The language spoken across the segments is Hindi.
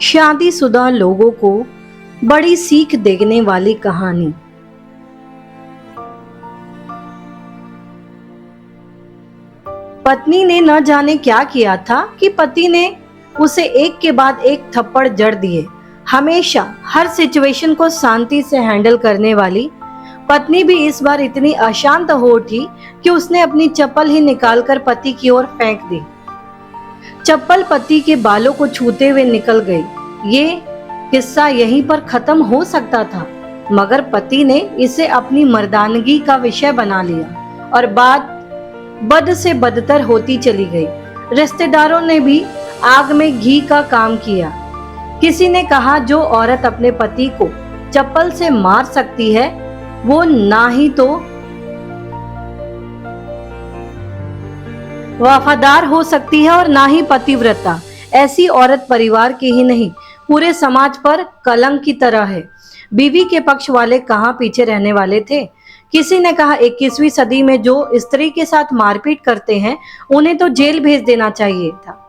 शादीशुदा लोगों को बड़ी सीख देने वाली कहानी। पत्नी ने न जाने क्या किया था कि पति ने उसे एक के बाद एक थप्पड़ जड़ दिए। हमेशा हर सिचुएशन को शांति से हैंडल करने वाली पत्नी भी इस बार इतनी अशांत हो उठी कि उसने अपनी चप्पल ही निकालकर पति की ओर फेंक दी। चप्पल पति के बालों को छूते हुए निकल गई। ये किस्सा यहीं पर खत्म हो सकता था, मगर पति ने इसे अपनी मर्दानगी का विषय बना लिया और बात बद से बदतर होती चली गई। रिश्तेदारों ने भी आग में घी का काम किया। किसी ने कहा जो औरत अपने पति को चप्पल से मार सकती है वो ना ही तो वफादार हो सकती है और ना ही पतिव्रता। ऐसी औरत परिवार की ही नहीं पूरे समाज पर कलंक की तरह है। बीवी के पक्ष वाले कहाँ पीछे रहने वाले थे। किसी ने कहा 21वीं सदी में जो स्त्री के साथ मारपीट करते हैं उन्हें तो जेल भेज देना चाहिए था।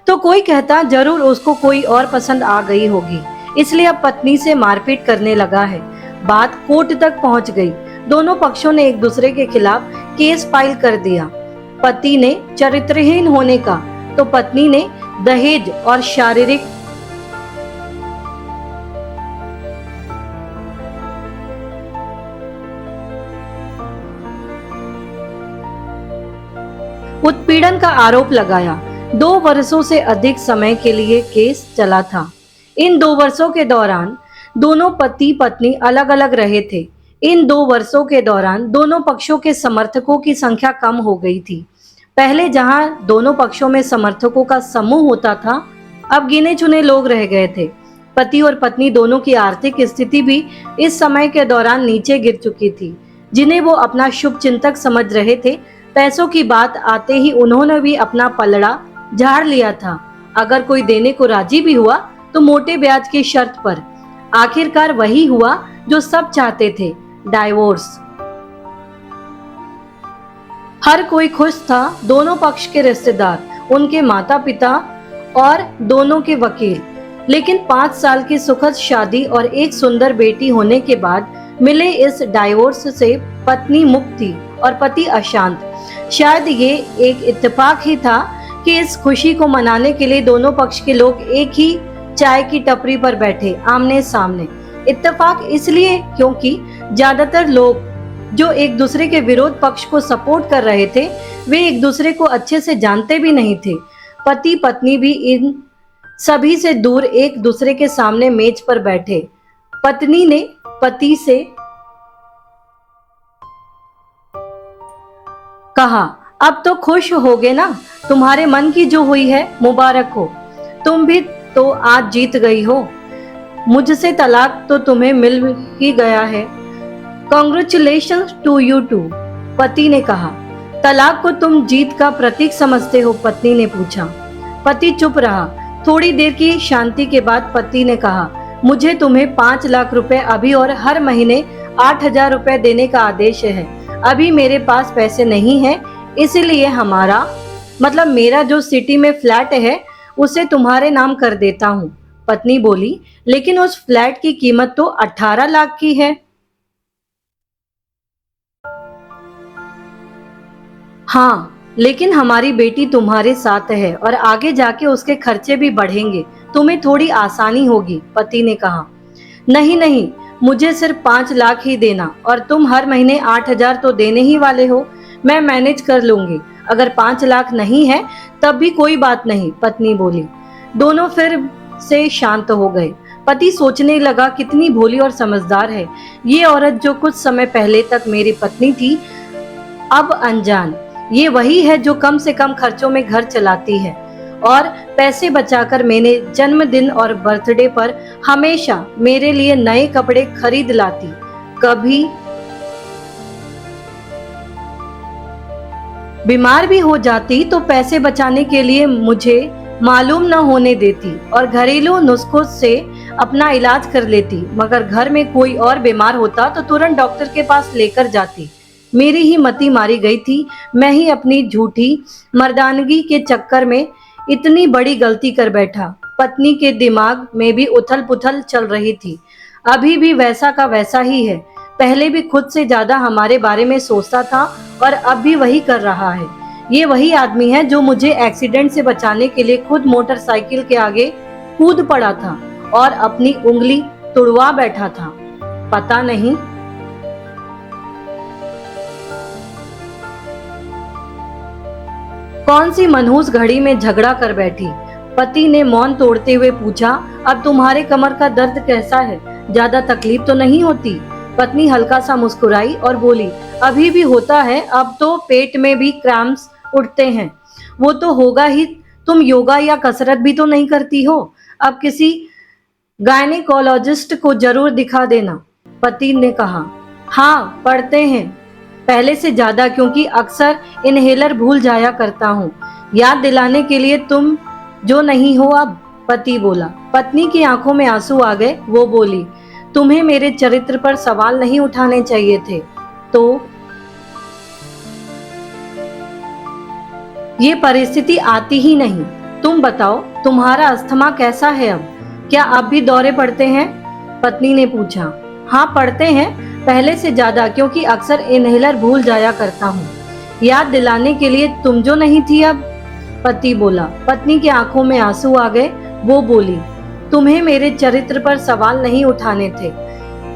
तो कोई कहता जरूर उसको कोई और पसंद आ गई होगी, इसलिए अब पत्नी से मारपीट करने लगा है। बात कोर्ट तक पहुंच गई। दोनों पक्षों ने एक दूसरे के खिलाफ केस फाइल कर दिया। पति ने चरित्रहीन होने का तो पत्नी ने दहेज और शारीरिक उत्पीड़न का आरोप लगाया। 2 वर्षों से अधिक समय के लिए केस चला था। इन 2 वर्षों के दौरान दोनों पति पत्नी अलग अलग रहे थे। इन 2 वर्षों के दौरान दोनों पक्षों के समर्थकों की संख्या कम हो गई थी। पहले जहां दोनों पक्षों में समर्थकों का समूह होता था, अब गिने चुने लोग रह गए थे। पति और पत्नी दोनों की आर्थिक स्थिति भी इस समय के दौरान नीचे गिर चुकी थी। जिन्हें वो अपना शुभ चिंतक समझ रहे थे, पैसों की बात आते ही उन्होंने भी अपना पलड़ा झाड़ लिया था। अगर कोई देने को राजी भी हुआ तो मोटे ब्याज की शर्त पर। आखिरकार वही हुआ जो सब चाहते थे, डाइवोर्स। हर कोई खुश था, दोनों पक्ष के रिश्तेदार, उनके माता पिता और दोनों के वकील। लेकिन 5 साल की सुखद शादी और एक सुंदर बेटी होने के बाद मिले इस डाइवोर्स से पत्नी मुक्त थी और पति अशांत। शायद ये एक इत्तेफाक ही था कि इस खुशी को मनाने के लिए दोनों पक्ष के लोग एक ही चाय की टपरी पर बैठे आमने सामने। इत्तेफाक इसलिए क्योंकि ज्यादातर लोग जो एक दूसरे के विरोध पक्ष को सपोर्ट कर रहे थे वे एक दूसरे को अच्छे से जानते भी नहीं थे। पति पत्नी भी इन सभी से दूर एक दूसरे के सामने मेज पर बैठे। पत्नी ने पति से कहा, अब तो खुश होगे ना, तुम्हारे मन की जो हुई है मुबारक हो, तुम भी तो आज जीत गई हो। मुझसे तलाक तो तुम्हें मिल ही गया है। कॉन्ग्रेचुलेशंस टू यू टू, पति ने कहा। तलाक को तुम जीत का प्रतीक समझते हो, पत्नी ने पूछा। पति चुप रहा। थोड़ी देर की शांति के बाद पति ने कहा, मुझे तुम्हें 5 लाख रुपए अभी और हर महीने 8,000 रुपए देने का आदेश है। अभी मेरे पास पैसे नहीं है, इसीलिए मेरा जो सिटी में फ्लैट है उसे तुम्हारे नाम कर देता हूँ। पत्नी बोली, लेकिन उस फ्लैट की कीमत तो 18 लाख की है। हाँ, लेकिन हमारी बेटी तुम्हारे साथ है और आगे जाके उसके खर्चे भी बढ़ेंगे, तुम्हें थोड़ी आसानी होगी, पति ने कहा। नहीं नहीं, मुझे सिर्फ 5 लाख ही देना और तुम हर महीने 8,000 तो देने ही वाले हो। मैं मैनेज कर लूंगी। अगर 5 लाख नहीं है तब भी कोई बात नहीं, पत्नी बोली। दोनों फिर से शांत हो गए। पति सोचने लगा, कितनी भोली और समझदार है ये औरत जो कुछ समय पहले तक मेरी पत्नी थी, अब अनजान। ये वही है जो कम से कम खर्चों में घर चलाती है और पैसे बचाकर मेरे जन्मदिन और बर्थडे पर हमेशा मेरे लिए नए कपड़े खरीद लाती। कभी बीमार भी हो जाती तो पैसे बचाने के लिए मुझे मालूम न होने देती और घरेलू नुस्खों से अपना इलाज कर लेती। मगर घर में कोई और बीमार होता तो तुरंत डॉक्टर के पास लेकर जाती। मेरी ही मति मारी गई थी। मैं ही अपनी झूठी मर्दानगी के चक्कर में इतनी बड़ी गलती कर बैठा। पत्नी के दिमाग में भी उथल पुथल चल रही थी। अभी भी वैसा का वैसा ही है। पहले भी खुद से ज्यादा हमारे बारे में सोचता था और अब भी वही कर रहा है। ये वही आदमी है जो मुझे एक्सीडेंट से बचाने के लिए खुद मोटरसाइकिल के आगे कूद पड़ा था और अपनी उंगली तुड़वा बैठा था। पता नहीं कौन सी मनहूस घड़ी में झगड़ा कर बैठी। पति ने मौन तोड़ते हुए पूछा, अब तुम्हारे कमर का दर्द कैसा है? ज्यादा तकलीफ तो नहीं होती? पत्नी हल्का सा मुस्कुराई और बोली, अभी भी होता है, अब तो पेट में भी क्रैम्प्स उठते हैं। वो तो होगा ही, तुम योगा या कसरत भी तो नहीं करती हो। अब किसी गायनेकोलॉजिस्ट को जरूर दिखा देना। पति ने कहा, हाँ पढ़ते हैं, पहले से ज्यादा, क्योंकि अक्सर इनहेलर भूल जाया करता हूँ। याद दिलाने के लिए तुम जो नहीं हो अब। पति बोला। पत्नी की आंखों में आंसू आ गए। वो बोली, तुम्हें मेरे चरित्र पर सवाल नहीं उठाने चाहिए थे। तो ये परिस्थिति आती ही नहीं। तुम बताओ, तुम्हारा अस्थमा कैसा है अब? क्या अब भी दौरे पड़ते हैं? पत्नी ने पूछा। हाँ पड़ते हैं, पहले से ज्यादा, क्योंकि अक्सर इनहेलर भूल जाया करता हूँ। याद दिलाने के लिए तुम जो नहीं थी अब। पति बोला। पत्नी की आंखों में आंसू आ गए। वो बोली, तुम्हें मेरे चरित्र पर सवाल नहीं उठाने थे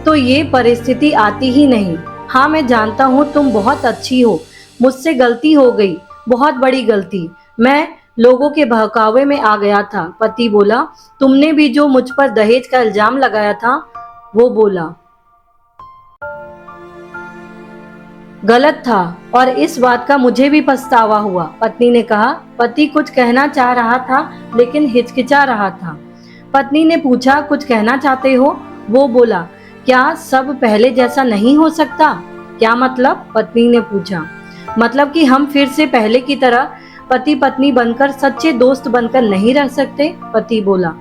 तो ये परिस्थिति आती ही नहीं। हाँ मैं जानता हूँ तुम बहुत अच्छी हो, मुझसे गलती हो गई, बहुत बड़ी गलती। मैं लोगों के बहकावे में आ गया था। पति बोला। तुमने भी जो मुझ पर दहेज का इल्जाम लगाया था। वो बोला, गलत था और इस बात का मुझे भी पछतावा हुआ। पत्नी ने कहा। पति कुछ कहना चाह रहा था लेकिन हिचकिचा रहा था। पत्नी ने पूछा, कुछ कहना चाहते हो? वो बोला, क्या सब पहले जैसा नहीं हो सकता? क्या मतलब? पत्नी ने पूछा। मतलब कि हम फिर से पहले की तरह पति पत्नी बनकर, सच्चे दोस्त बनकर नहीं रह सकते? पति बोला।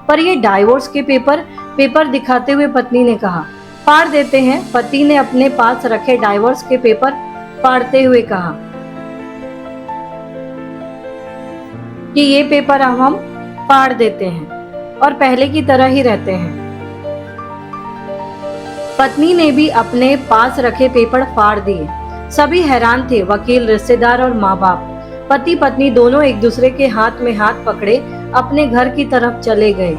पर ये डाइवोर्स के पेपर दिखाते हुए पत्नी ने कहा। फाड़ देते हैं। पति ने अपने पास रखे डाइवोर्स के पेपर फाड़ते हुए कहा कि ये पेपर अब हम फाड़ देते हैं और पहले की तरह ही रहते हैं। पत्नी ने भी अपने पास रखे पेपर फाड़ दिए। सभी हैरान थे, वकील, रिश्तेदार और माँ बाप। पति पत्नी दोनों एक दूसरे के हाथ में हाथ पकड़े अपने घर की तरफ चले गए।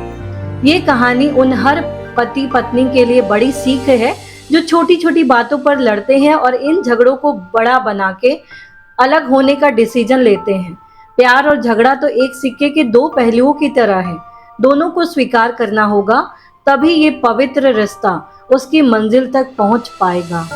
ये कहानी उन हर पति पत्नी के लिए बड़ी सीख है जो छोटी छोटी बातों पर लड़ते हैं और इन झगड़ों को बड़ा बना के अलग होने का डिसीजन लेते हैं। प्यार और झगड़ा तो एक सिक्के के दो पहलुओं की तरह है। दोनों को स्वीकार करना होगा, तभी ये पवित्र रिश्ता उसकी मंजिल तक पहुंच पाएगा।